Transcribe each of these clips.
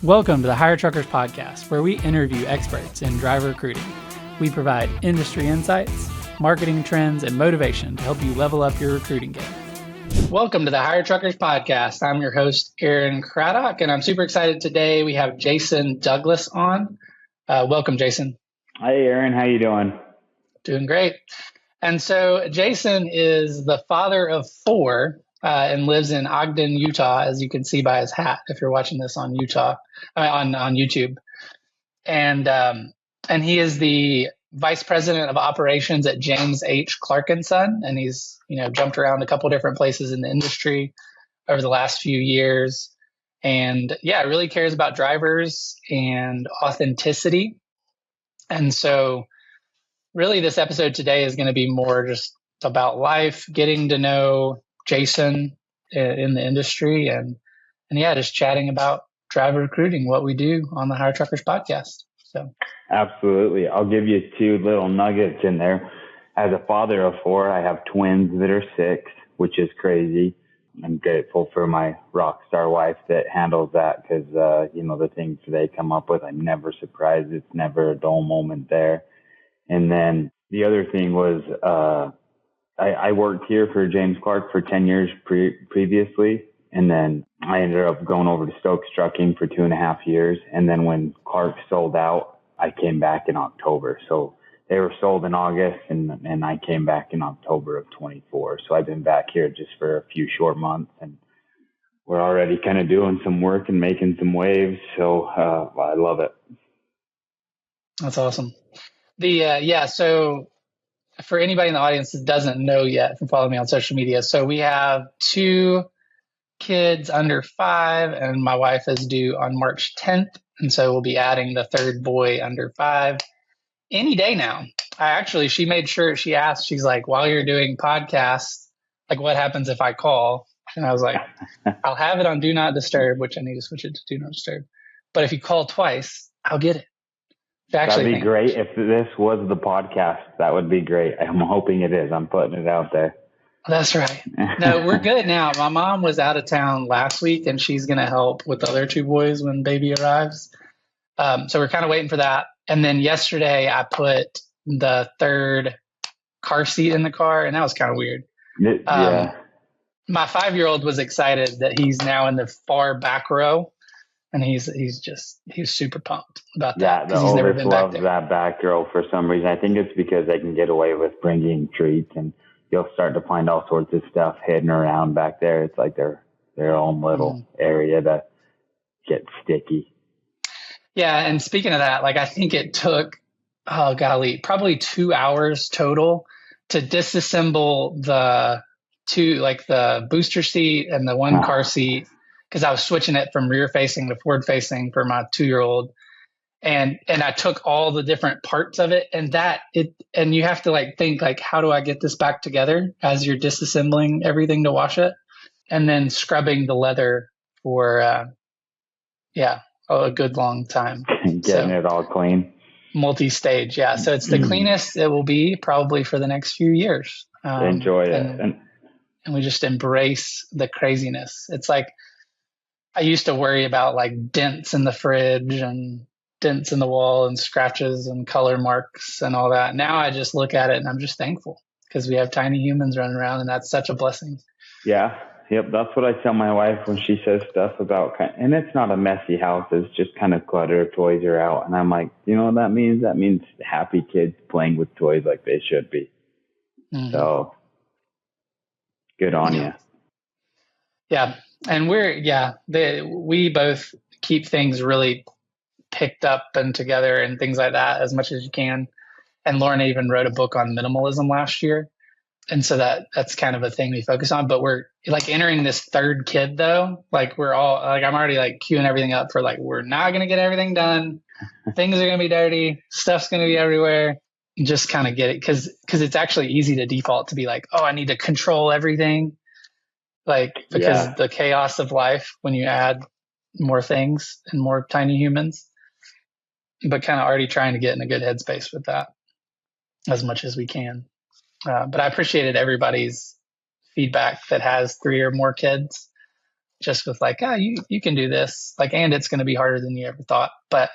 Welcome to the Hire Truckers Podcast, where we interview experts in driver recruiting. We provide industry insights, marketing trends, and motivation to help you level up your recruiting game. Welcome to the Hire Truckers Podcast. I'm your host, Aaron Craddock, and I'm super excited today. We have Jason Douglas on. Welcome, Jason. Hey, Aaron. How you doing? Doing great. And so Jason is the father of four and lives in Ogden, Utah, as you can see by his hat if you're watching this on on YouTube. And he is the vice president of operations at James H. Clark & Son, and he's jumped around a couple different places in the industry over the last few years. And really cares about drivers and authenticity. And so really this episode today is going to be more just about life, getting to know Jason in the industry and just chatting about driver recruiting, what we do on the Hire Truckers Podcast. So absolutely. I'll give you two little nuggets in there. As a father of four, I have twins that are 6, which is crazy. I'm grateful for my rock star wife that handles that because, the things they come up with, I'm never surprised. It's never a dull moment there. And then the other thing was I worked here for James Clark for 10 years previously. And then I ended up going over to Stokes Trucking for 2.5 years. And then when Clark sold out, I came back in October. So they were sold in August and I came back in October of 24. So I've been back here just for a few short months and we're already kind of doing some work and making some waves. So I love it. That's awesome. So for anybody in the audience that doesn't know yet from following me on social media, so we have 2 kids under 5, and my wife is due on March 10th, and so we'll be adding the 3rd boy under 5 any day now. She made sure, she asked, she's like, while you're doing podcasts, like what happens if I call? And I was like, I'll have it on Do Not Disturb, which I need to switch it to Do Not Disturb. But if you call twice, I'll get it. That'd be great. If this was the podcast, that would be great. I'm hoping it is. I'm putting it out there. That's right. No, we're good now. My mom was out of town last week, and she's going to help with the other 2 boys when baby arrives. So we're kind of waiting for that. And then yesterday, I put the 3rd car seat in the car, and that was kind of weird. Yeah. My 5-year-old was excited that he's now in the far back row. And he's super pumped about that because he's never been back there. That back row for some reason. I think it's because they can get away with bringing treats, and you'll start to find all sorts of stuff hidden around back there. It's like their own little area to get sticky. Yeah, and speaking of that, I think it took probably 2 hours total to disassemble the 2, the booster seat and the 1 car seat. Because I was switching it from rear facing to forward facing for my 2-year-old, and I took all the different parts of it, and you have to think how do I get this back together as you're disassembling everything to wash it, and then scrubbing the leather for a good long time, getting it all clean, multi-stage. Yeah, so it's the cleanest it will be probably for the next few years. Enjoy it, and we just embrace the craziness. It's like I used to worry about dents in the fridge and dents in the wall and scratches and color marks and all that. Now I just look at it and I'm just thankful because we have tiny humans running around, and that's such a blessing. Yeah. Yep. That's what I tell my wife when she says stuff about, and it's not a messy house. It's just kind of clutter. Toys are out. And I'm like, you know what that means? That means happy kids playing with toys like they should be. Mm-hmm. So good on you. Yeah. And we both keep things really picked up and together and things like that as much as you can. And Lauren even wrote a book on minimalism last year. And so that's kind of a thing we focus on. But we're entering this 3rd kid though. We're all I'm already queuing everything up for we're not going to get everything done. Things are going to be dirty. Stuff's going to be everywhere. Just kind of get it. Cause it's actually easy to default to be I need to control everything. Because the chaos of life when you add more things and more tiny humans, but kind of already trying to get in a good headspace with that as much as we can. But I appreciated everybody's feedback that has 3 or more kids. just with like, oh, you can do this, like, and it's going to be harder than you ever thought. But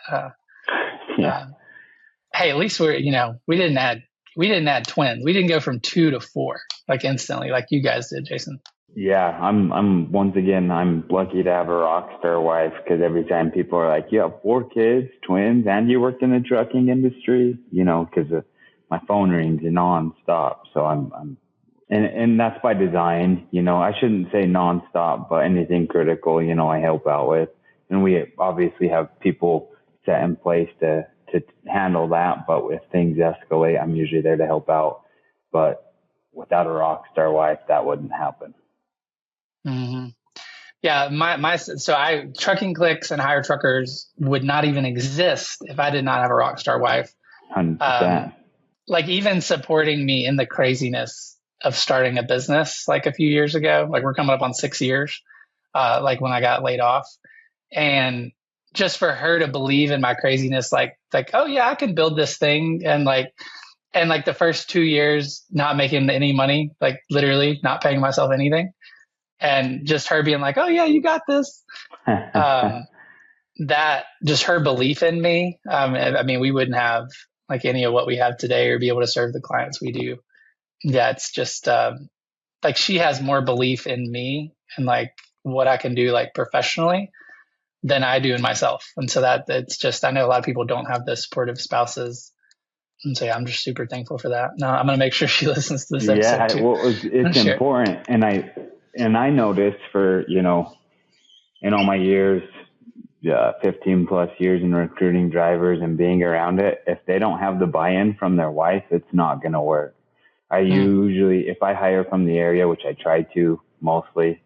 Yeah. hey, at least we didn't add twins. We didn't go from 2 to 4 like instantly, like you guys did, Jason. Yeah, I'm once again, I'm lucky to have a rock star wife because every time people are like, you have 4 kids, twins, and you worked in the trucking industry, because my phone rings nonstop. So and that's by design, I shouldn't say nonstop, but anything critical, I help out with. And we obviously have people set in place to handle that. But if things escalate, I'm usually there to help out. But without a rock star wife, that wouldn't happen. Mm-hmm. Yeah, trucking clicks and hire truckers would not even exist if I did not have a rock star wife. 100%. Like even supporting me in the craziness of starting a business like a few years ago, like we're coming up on 6 years, like when I got laid off, and just for her to believe in my craziness, like, oh yeah, I can build this thing. And like the first 2 years, not making any money, like literally not paying myself anything. And just her being like, oh yeah, you got this. That just her belief in me. I mean, we wouldn't have like any of what we have today or be able to serve the clients we do. Yeah, it's just like she has more belief in me and like what I can do like professionally than I do in myself. And so that it's just, I know a lot of people don't have the supportive spouses. And so yeah, I'm just super thankful for that. No, I'm going to make sure she listens to this episode too. Well, it's important. And I noticed for, in all my years, 15 plus years in recruiting drivers and being around it, if they don't have the buy-in from their wife, it's not going to work. I usually, if I hire from the area, which I try to mostly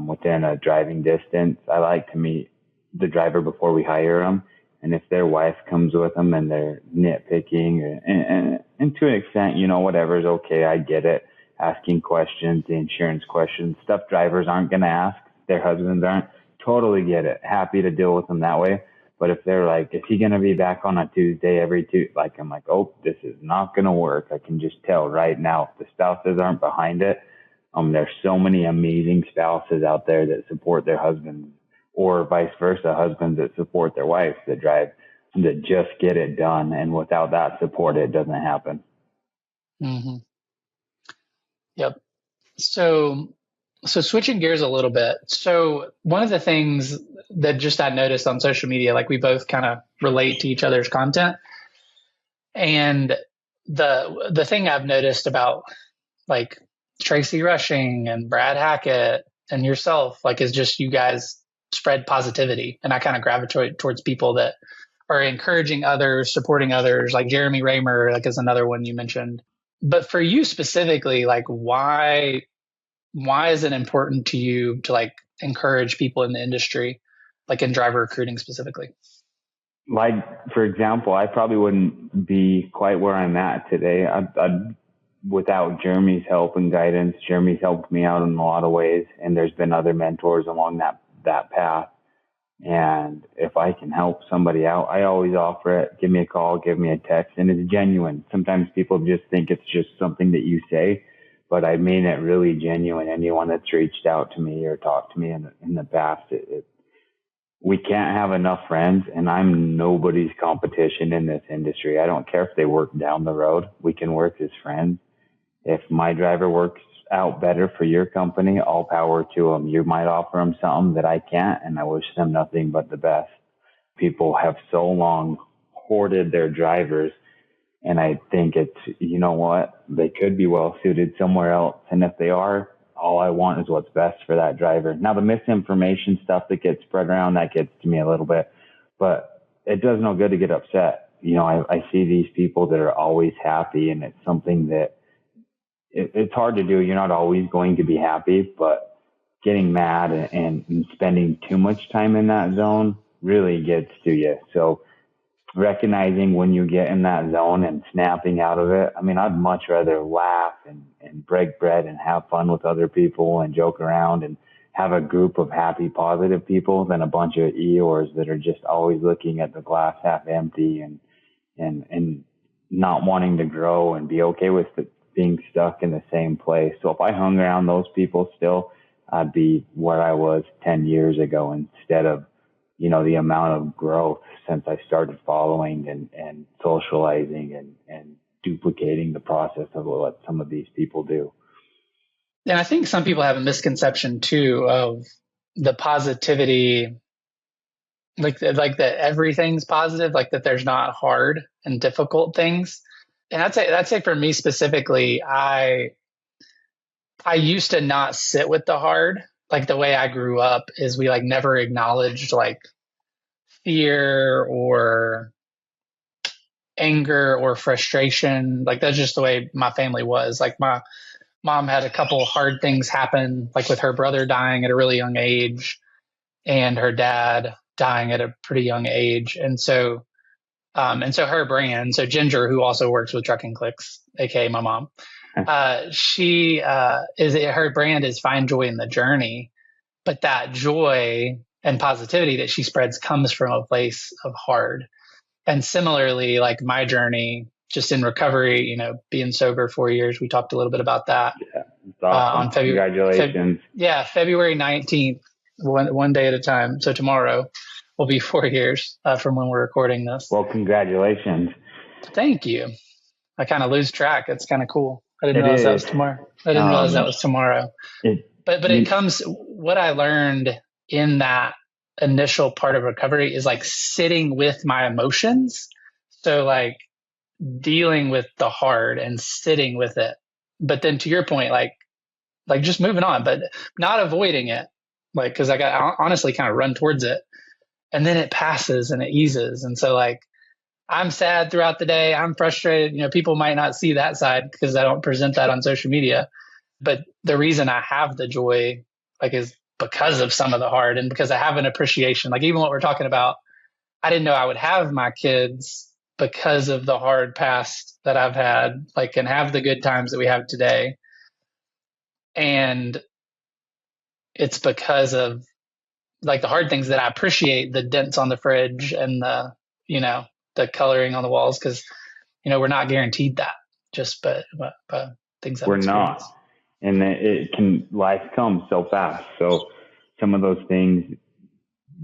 within a driving distance, I like to meet the driver before we hire them. And if their wife comes with them and they're nitpicking and to an extent, whatever is okay, I get it. Asking questions, the insurance questions, stuff drivers aren't going to ask, their husbands aren't. Totally get it. Happy to deal with them that way. But if they're like, is he going to be back on a Tuesday every Tuesday? Like, I'm like, oh, this is not going to work. I can just tell right now. If the spouses aren't behind it, there's so many amazing spouses out there that support their husbands, or vice versa, husbands that support their wives that drive, that just get it done. And without that support, it doesn't happen. Mm-hmm. Yep. So switching gears a little bit. So one of the things that just I noticed on social media, like we both kind of relate to each other's content. And the thing I've noticed about like Tracy Rushing and Brad Hackett and yourself, like, is just you guys spread positivity. And I kind of gravitate towards people that are encouraging others, supporting others, like Jeremy Raymer, like is another one you mentioned. But for you specifically, like why is it important to you to like encourage people in the industry, like in driver recruiting specifically? Like, for example, I probably wouldn't be quite where I'm at today. I'd without Jeremy's help and guidance. Jeremy's helped me out in a lot of ways, and there's been other mentors along that path. And if I can help somebody out, I always offer it. Give me a call, give me a text, and it's genuine. Sometimes people just think it's just something that you say, but I mean it really genuine. Anyone that's reached out to me or talked to me in the past, we can't have enough friends, and I'm nobody's competition in this industry. I don't care if they work down the road. We can work as friends. If my driver works out better for your company, all power to them. You might offer them something that I can't, and I wish them nothing but the best. People have so long hoarded their drivers, and I think it's, you know what, they could be well suited somewhere else. And if they are, all I want is what's best for that driver. Now, the misinformation stuff that gets spread around, that gets to me a little bit, but it does no good to get upset. I see these people that are always happy, and it's something that it's hard to do. You're not always going to be happy, but getting mad and spending too much time in that zone really gets to you. So recognizing when you get in that zone and snapping out of it. I mean, I'd much rather laugh and break bread and have fun with other people and joke around and have a group of happy, positive people than a bunch of Eeyores that are just always looking at the glass half empty and not wanting to grow and be okay with being stuck in the same place. So if I hung around those people still, I'd be where I was 10 years ago instead of, the amount of growth since I started following and socializing and duplicating the process of what some of these people do. And I think some people have a misconception too of the positivity, like that everything's positive, like that there's not hard and difficult things. And I'd say for me specifically, I used to not sit with the hard. Like the way I grew up is we like never acknowledged like fear or anger or frustration. Like that's just the way my family was. Like my mom had a couple hard things happen, like with her brother dying at a really young age and her dad dying at a pretty young age. And so her brand, so Ginger, who also works with Trucking Clicks, aka my mom, she is her brand is Find Joy in the Journey, but that joy and positivity that she spreads comes from a place of hard. And similarly, like my journey, just in recovery, being sober 4 years, we talked a little bit about that. Yeah, it's awesome. On February, Congratulations. February 19th, one day at a time. So tomorrow will be 4 years from when we're recording this. Well, congratulations. Thank you. I kind of lose track. It's kind of cool. I didn't realize that was tomorrow. But it comes, what I learned in that initial part of recovery is like sitting with my emotions. So like dealing with the hard and sitting with it. But then to your point, like just moving on, but not avoiding it. Like, cause I got honestly kind of run towards it and then it passes and it eases. And so like, I'm sad throughout the day. I'm frustrated. People might not see that side because I don't present that on social media. But the reason I have the joy, like, is because of some of the hard and because I have an appreciation. Like, even what we're talking about, I didn't know I would have my kids because of the hard past that I've had, like, and have the good times that we have today. And it's because of like the hard things that I appreciate, the dents on the fridge and the coloring on the walls, because we're not guaranteed that just but things that we're not, and life comes so fast. So some of those things,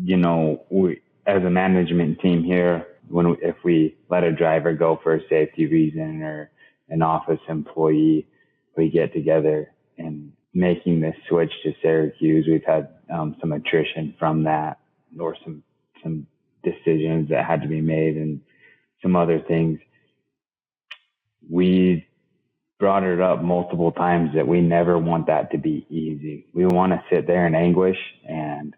we as a management team here, if we let a driver go for a safety reason or an office employee, we get together and making this switch to Syracuse. We've had some attrition from that, or some decisions that had to be made, and some other things. We brought it up multiple times that we never want that to be easy. We want to sit there in anguish and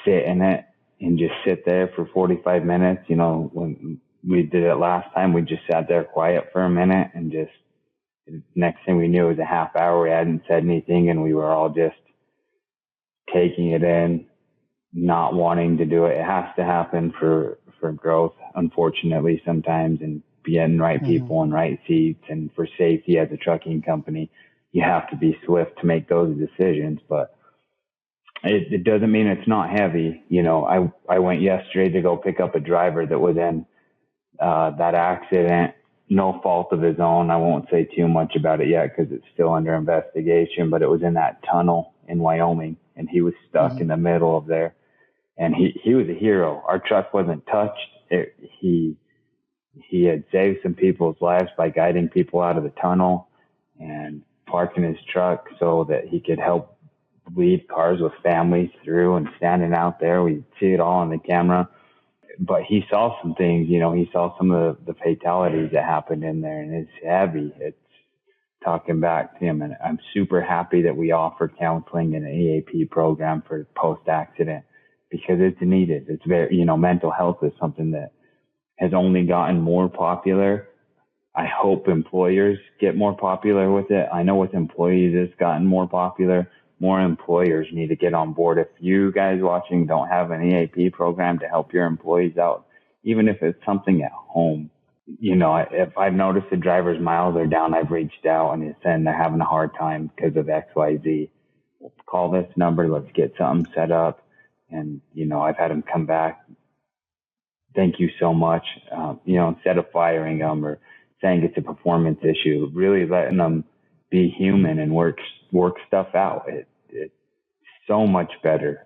sit in it and just sit there for 45 minutes. When we did it last time, we just sat there quiet for a minute and just, next thing we knew, it was a half hour. We hadn't said anything and we were all just taking it in, not wanting to do it. It has to happen for growth, unfortunately, sometimes, and getting right people in right seats, and for safety as a trucking company, you have to be swift to make those decisions. But it doesn't mean it's not heavy. I went yesterday to go pick up a driver that was in that accident, no fault of his own. I won't say too much about it yet because it's still under investigation, but it was in that tunnel in Wyoming, and he was stuck in the middle of there. And he was a hero. Our truck wasn't touched. He had saved some people's lives by guiding people out of the tunnel and parking his truck so that he could help lead cars with families through, and standing out there. We see it all on the camera. But he saw some things, he saw some of the fatalities that happened in there, and it's heavy. It's talking back to him. And I'm super happy that we offer counseling and an EAP program for post-accident, because it's needed. It's very, mental health is something that has only gotten more popular. I hope employers get more popular with it. I know with employees, it's gotten more popular. More employers need to get on board. If you guys watching don't have an EAP program to help your employees out, even if it's something at home, if I've noticed the driver's miles are down, I've reached out and it's saying they're having a hard time because of XYZ. Call this number. Let's get something set up. And, I've had them come back. Thank you so much. Instead of firing them or saying it's a performance issue, really letting them be human and work stuff out. It's so much better.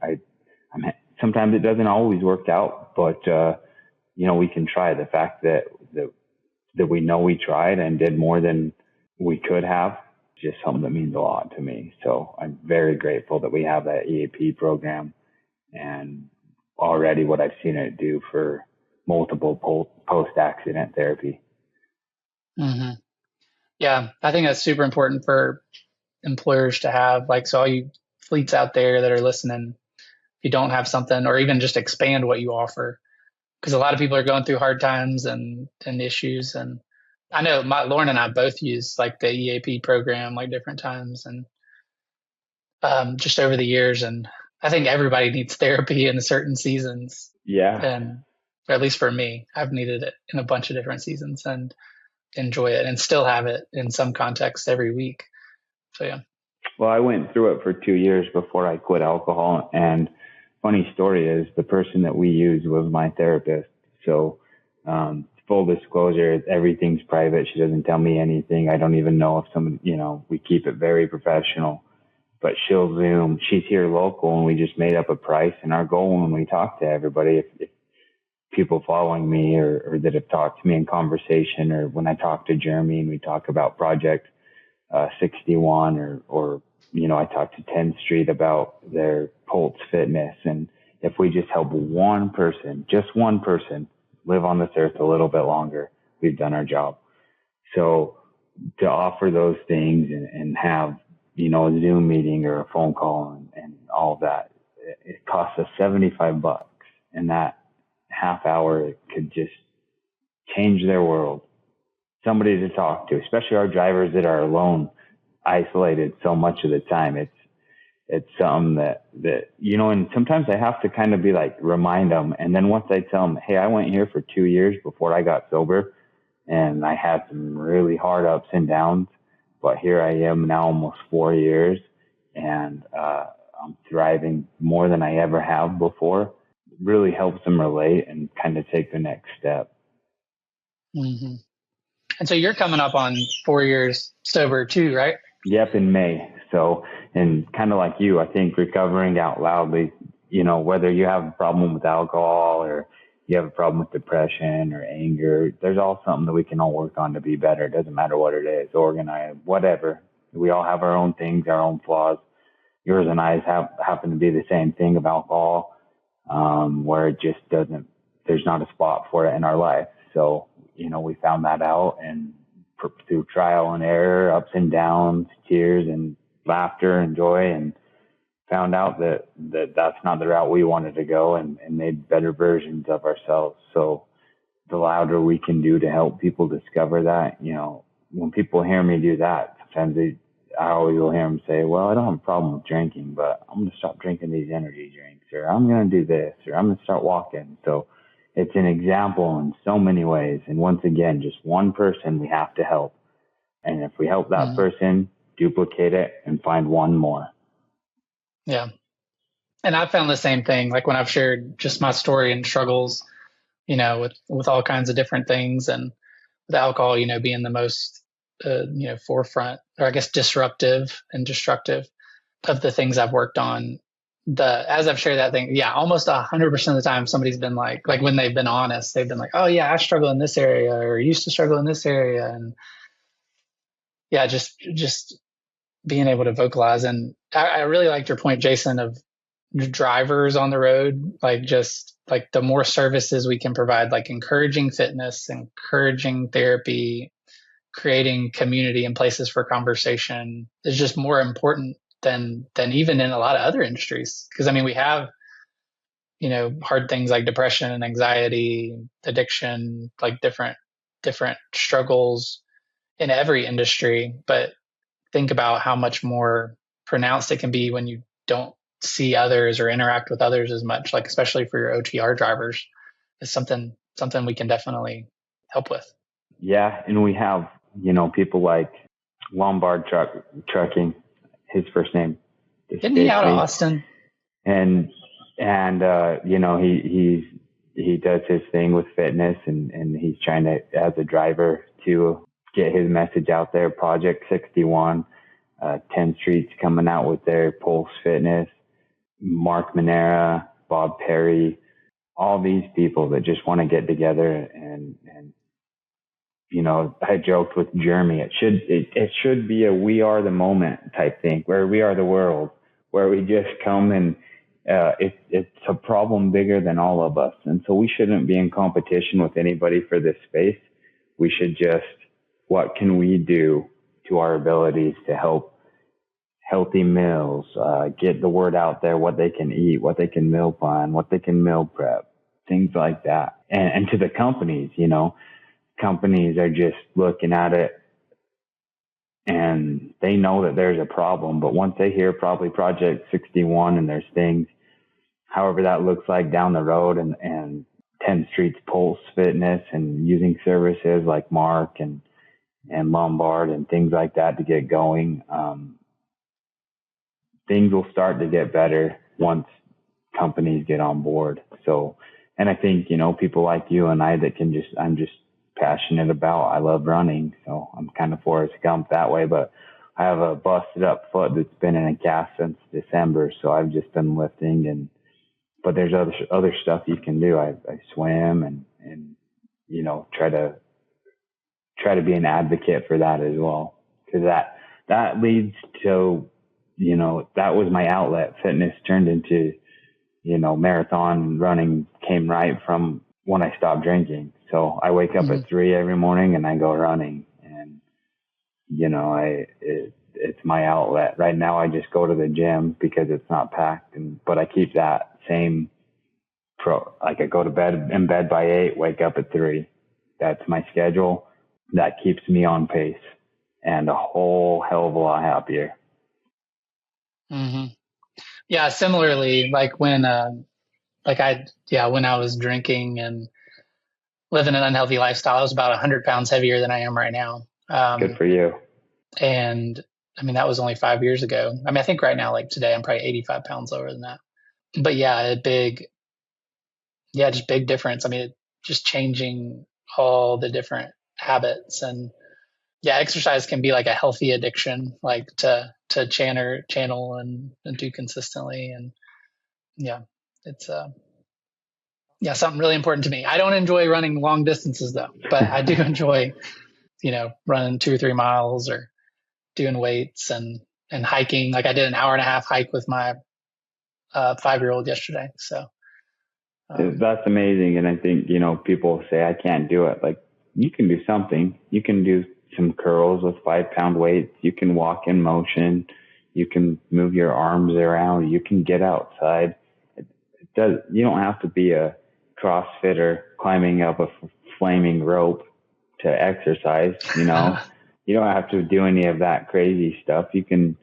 Sometimes it doesn't always work out, but we can try. The fact that we know we tried and did more than we could have, just something that means a lot to me. So I'm very grateful that we have that EAP program, and already what I've seen it do for multiple post-accident therapy. Mm-hmm. Yeah, I think that's super important for employers to have. Like, so all you fleets out there that are listening, if you don't have something, or even just expand what you offer, because a lot of people are going through hard times and issues. And I know Lauren and I both use like the EAP program like different times and just over the years. And I think everybody needs therapy in certain seasons. Yeah. And at least for me, I've needed it in a bunch of different seasons and enjoy it and still have it in some context every week. So, yeah. Well, I went through it for 2 years before I quit alcohol. And funny story is the person that we used was my therapist. So, full disclosure, everything's private. She doesn't tell me anything. I don't even know if someone, we keep it very professional, but she'll Zoom. She's here local, and we just made up a price. And our goal when we talk to everybody, if people following me or that have talked to me in conversation, or when I talk to Jeremy and we talk about Project 61 or I talked to 10th Street about their Pulse Fitness. And if we just help one person, just one person, live on this earth a little bit longer, we've done our job. So to offer those things and have, a Zoom meeting or a phone call and all of that, it costs us $75, and that half hour could just change their world. Somebody to talk to, especially our drivers that are alone, isolated so much of the time. It's something that, and sometimes I have to kind of be like, remind them. And then once I tell them, hey, I went here for 2 years before I got sober, and I had some really hard ups and downs, but here I am now almost 4 years, and I'm thriving more than I ever have before. It really helps them relate and kind of take the next step. Mm-hmm. And so you're coming up on 4 years sober too, right? Yep, in May. So, and kind of like you, I think recovering out loudly, whether you have a problem with alcohol or you have a problem with depression or anger, there's all something that we can all work on to be better. It doesn't matter what it is, organized, whatever. We all have our own things, our own flaws. Yours and I happen to be the same thing of alcohol, where it just there's not a spot for it in our life. So, we found that out, and through trial and error, ups and downs, tears and laughter and joy, and found out that that's not the route we wanted to go, and made better versions of ourselves. So the louder we can do to help people discover that, when people hear me do that, sometimes I always will hear them say, well, I don't have a problem with drinking, but I'm going to stop drinking these energy drinks, or I'm going to do this, or I'm going to start walking. So it's an example in so many ways. And once again, just one person we have to help. And if we help that person, duplicate it and find one more. Yeah. And I've found the same thing. Like when I've shared just my story and struggles, with all kinds of different things, and with alcohol, being the most, forefront, or I guess disruptive and destructive of the things I've worked on. As I've shared that thing, almost 100% of the time, somebody's been like when they've been honest, they've been like, oh yeah, I struggle in this area, or used to struggle in this area. And just being able to vocalize. And I really liked your point, Jason, of drivers on the road, just the more services we can provide, like encouraging fitness, encouraging therapy, creating community and places for conversation is just more important than even in a lot of other industries. Because we have, hard things like depression and anxiety, addiction, like different struggles in every industry. But think about how much more pronounced it can be when you don't see others or interact with others as much, like especially for your OTR drivers, is something we can definitely help with. Yeah. And we have, people like Lombard Trucking, his first name. Isn't he out of Austin? And he does his thing with fitness, and he's trying to, as a driver, to get his message out there. Project 61. 10 Streets coming out with their Pulse Fitness, Mark Manera, Bob Perry, all these people that just want to get together and I joked with Jeremy, it should be a we are the moment type thing, where we are the world, where we just come and it's a problem bigger than all of us. And so we shouldn't be in competition with anybody for this space. We should just, what can we do to our abilities to help healthy meals, get the word out there, what they can eat, what they can meal plan, what they can meal prep, things like that. And to the companies, companies are just looking at it and they know that there's a problem. But once they hear probably Project 61 and there's things, however that looks like down the road, and 10 Streets Pulse Fitness and using services like Mark and Lombard and things like that to get going, things will start to get better once companies get on board. So, and I think, people like you and I that I'm just passionate about, I love running. So I'm kind of Forrest Gump that way, but I have a busted up foot that's been in a cast since December. So I've just been lifting but there's other stuff you can do. I swim and try to be an advocate for that as well. Cause that leads to, that was my outlet. Fitness turned into, marathon running came right from when I stopped drinking. So I wake up at 3 every morning and I go running, and, it's my outlet. Right now I just go to the gym because it's not packed, but I keep that same like I go to bed by 8, wake up at 3. That's my schedule. That keeps me on pace and a whole hell of a lot happier. Mm-hmm. Yeah. Similarly, like when I was drinking and living an unhealthy lifestyle, I was about 100 pounds heavier than I am right now. Good for you. And I mean, that was only 5 years ago. I mean, I think right now, like today, I'm probably 85 pounds lower than that. But yeah, just big difference. I mean, just changing all the different habits. And yeah, exercise can be like a healthy addiction, like to channel and do consistently. And yeah, it's something really important to me. I don't enjoy running long distances though, but I do enjoy, running 2 or 3 miles or doing weights and hiking. Like I did an 1.5-hour hike with my 5-year-old yesterday. So that's amazing. And I think, people say I can't do it. Like, you can do something. You can do some curls with 5-pound weights. You can walk in motion. You can move your arms around. You can get outside. You don't have to be a CrossFitter climbing up a flaming rope to exercise. You don't have to do any of that crazy stuff. You can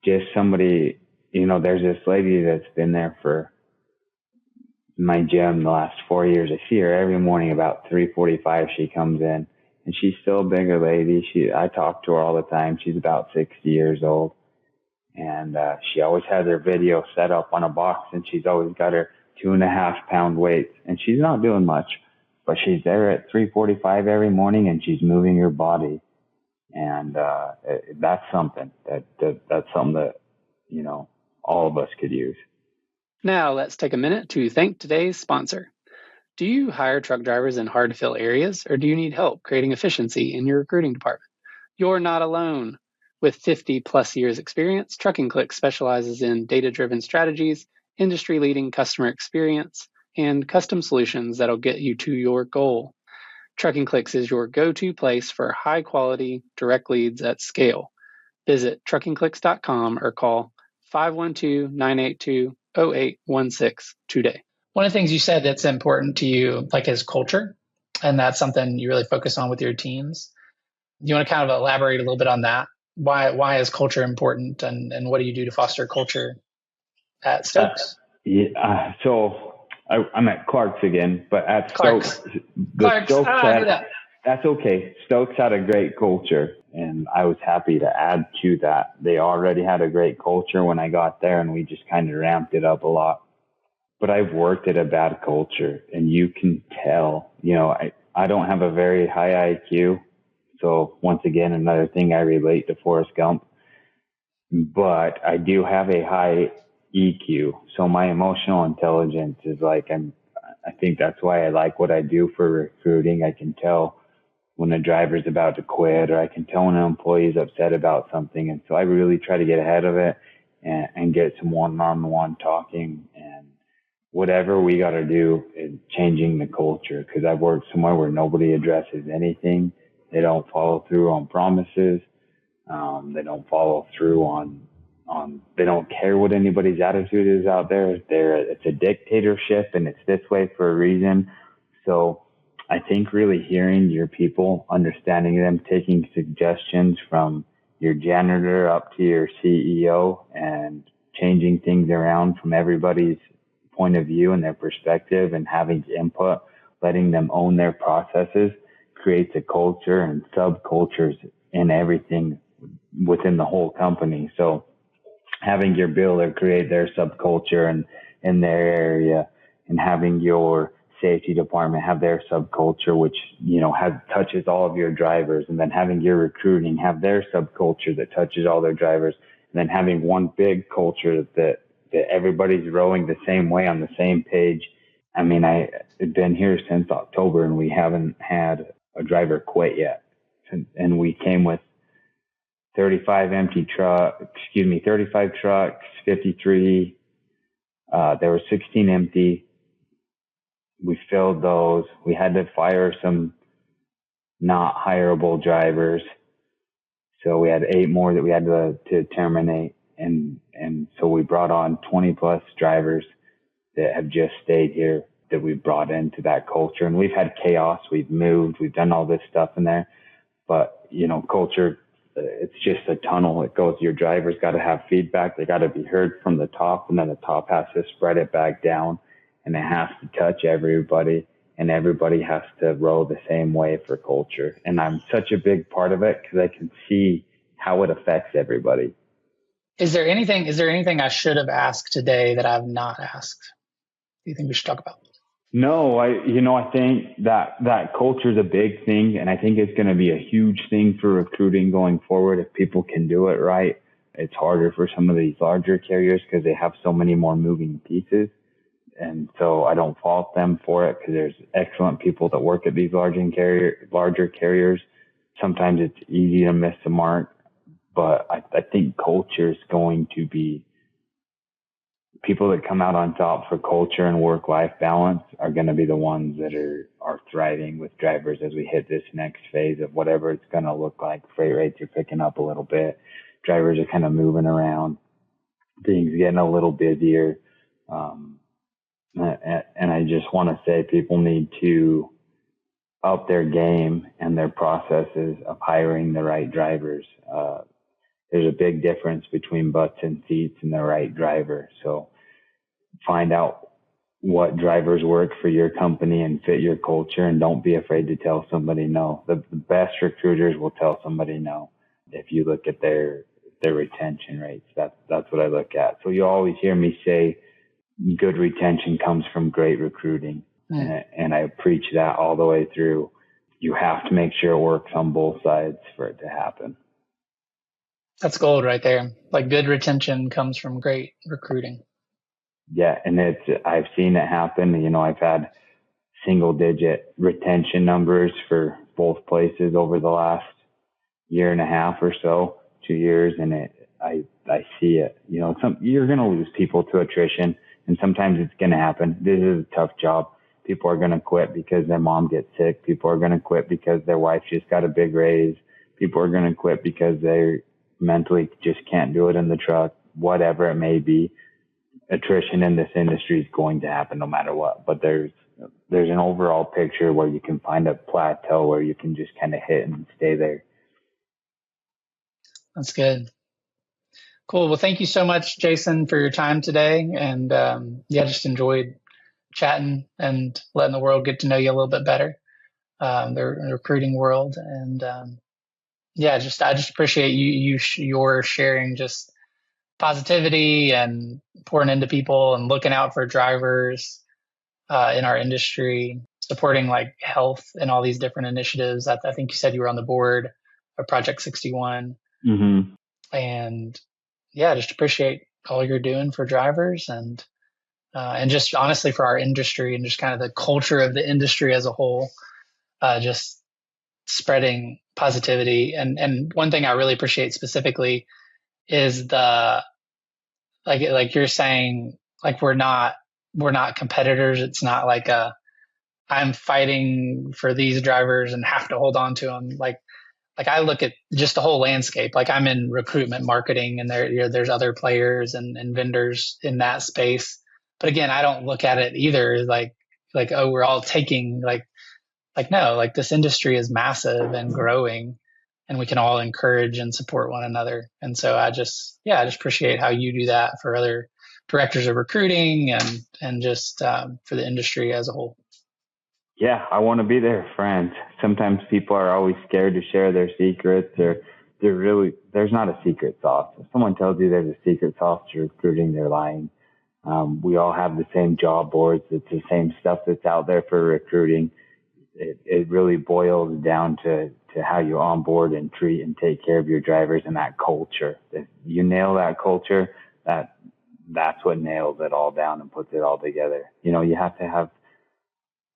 just somebody, there's this lady that's been there for my gym the last 4 years. I see her every morning about 3:45. She comes in and she's still a bigger lady. I talk to her all the time. She's about 60 years old. And she always has her video set up on a box, and she's always got her 2.5-pound weights. And she's not doing much, but she's there at 3:45 every morning, and she's moving her body. And that's something that's something that all of us could use. Now let's take a minute to thank today's sponsor. Do you hire truck drivers in hard-to-fill areas, or do you need help creating efficiency in your recruiting department? You're not alone. With 50-plus years experience, Trucking Clicks specializes in data-driven strategies, industry-leading customer experience, and custom solutions that'll get you to your goal. Trucking Clicks is your go-to place for high-quality, direct leads at scale. Visit truckingclicks.com or call 512-982-0816 today. One of the things you said that's important to you, like, is culture, and that's something you really focus on with your teams. You want to kind of elaborate a little bit on that? Why is culture important, and what do you do to foster culture at Stokes? So I'm at Clark's again, but at Clark's. That's okay. Stokes had a great culture, and I was happy to add to that. They already had a great culture when I got there, and we just kind of ramped it up a lot. But I've worked at a bad culture, and you can tell, I don't have a very high IQ. So once again, another thing I relate to Forrest Gump. but I do have a high EQ. So my emotional intelligence is like, I think that's why I like what I do for recruiting. I can tell when a driver's about to quit, or I can tell when an employee is upset about something. And so I really try to get ahead of it and get some one-on-one talking, and whatever we got to do is changing the culture. Cause I've worked somewhere where nobody addresses anything. They don't follow through on promises. They don't follow through they don't care what anybody's attitude is out there. It's a dictatorship, and it's this way for a reason. So I think really hearing your people, understanding them, taking suggestions from your janitor up to your CEO, and changing things around from everybody's point of view and their perspective, and having input, letting them own their processes, creates a culture and subcultures in everything within the whole company. So having your builder create their subculture and in their area, and having your safety department have their subculture, which, touches all of your drivers, and then having your recruiting have their subculture that touches all their drivers, and then having one big culture that everybody's rowing the same way on the same page. I mean, I've been here since October, and we haven't had a driver quit yet. And we came with 35 trucks, 53. There were 16 empty. We filled those. We had to fire some not hireable drivers. So we had 8 more that we had to terminate. And so we brought on 20 plus drivers that have just stayed here, that we brought into that culture. And we've had chaos. We've moved. We've done all this stuff in there. But, culture, it's just a tunnel. It goes, your drivers got to have feedback. They got to be heard from the top, and then the top has to spread it back down, and it has to touch everybody, and everybody has to row the same way for culture. And I'm such a big part of it because I can see how it affects everybody. Is there anything I should have asked today that I've not asked? Do you think we should talk about? No, I think that culture is a big thing, and I think it's going to be a huge thing for recruiting going forward if people can do it right. It's harder for some of these larger carriers because they have so many more moving pieces. And so I don't fault them for it, because there's excellent people that work at these larger carriers. Sometimes it's easy to miss the mark, but I think culture is going to be, people that come out on top for culture and work-life balance are going to be the ones that are thriving with drivers as we hit this next phase of whatever it's going to look like. Freight rates are picking up a little bit. Drivers are kind of moving around. Things getting a little busier. And I just want to say people need to up their game and their processes of hiring the right drivers. There's a big difference between butts and seats and the right driver. So find out what drivers work for your company and fit your culture, and don't be afraid to tell somebody no. The best recruiters will tell somebody no. If you look at their retention rates, that's what I look at. So you always hear me say good retention comes from great recruiting. And I preach that all the way through. You have to make sure it works on both sides for it to happen. That's gold right there. Like, good retention comes from great recruiting. Yeah. And I've seen it happen. I've had single digit retention numbers for both places over the last year and a half or so, 2 years. And I see it, you're going to lose people to attrition, and sometimes it's going to happen. This is a tough job. People are going to quit because their mom gets sick. People are going to quit because their wife just got a big raise. People are going to quit because they mentally just can't do it in the truck, whatever it may be. Attrition in this industry is going to happen no matter what, but there's an overall picture where you can find a plateau where you can just kind of hit and stay there. That's good. Cool. Well, thank you so much, Jason, for your time today. And just enjoyed chatting and letting the world get to know you a little bit better, the recruiting world. And I just appreciate your sharing just positivity and pouring into people and looking out for drivers in our industry, supporting like health and all these different initiatives. I think you said you were on the board of Project 61. Mm-hmm. And just appreciate all you're doing for drivers and just honestly for our industry and just kind of the culture of the industry as a whole, just spreading positivity. And one thing I really appreciate specifically is the like you're saying, like we're not competitors. It's not like I'm fighting for these drivers and have to hold on to them. Like I look at just the whole landscape. Like I'm in recruitment marketing, and there's other players and vendors in that space. But again, I don't look at it either like oh, we're all taking like no, like this industry is massive and growing, and we can all encourage and support one another. And so I just appreciate how you do that for other directors of recruiting and just for the industry as a whole. Yeah, I want to be their friend. Sometimes people are always scared to share their secrets, or there's not a secret sauce. If someone tells you there's a secret sauce to recruiting, they're lying. We all have the same job boards. It's the same stuff that's out there for recruiting. It really boils down to how you onboard and treat and take care of your drivers and that culture. If you nail that culture, that's what nails it all down and puts it all together. You have to have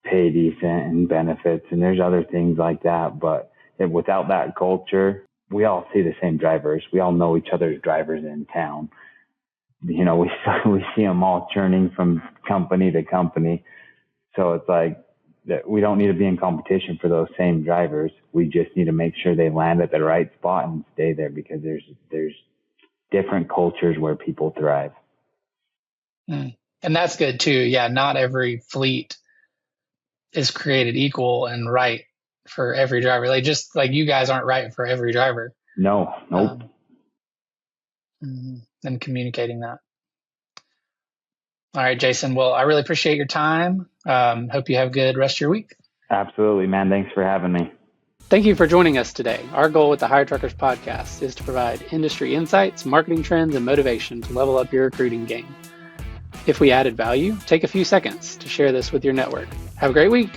pay decent and benefits, and there's other things like that. But without that culture, we all see the same drivers. We all know each other's drivers in town. We see them all churning from company to company. So it's like that we don't need to be in competition for those same drivers. We just need to make sure they land at the right spot and stay there, because there's different cultures where people thrive. And that's good too. Yeah, not every fleet is created equal and right for every driver. Like just like you guys aren't right for every driver. No, nope. And communicating that. All right, Jason. Well, I really appreciate your time. Hope you have a good rest of your week. Absolutely, man. Thanks for having me. Thank you for joining us today. Our goal with the Hire Truckers podcast is to provide industry insights, marketing trends, and motivation to level up your recruiting game. If we added value, take a few seconds to share this with your network. Have a great week.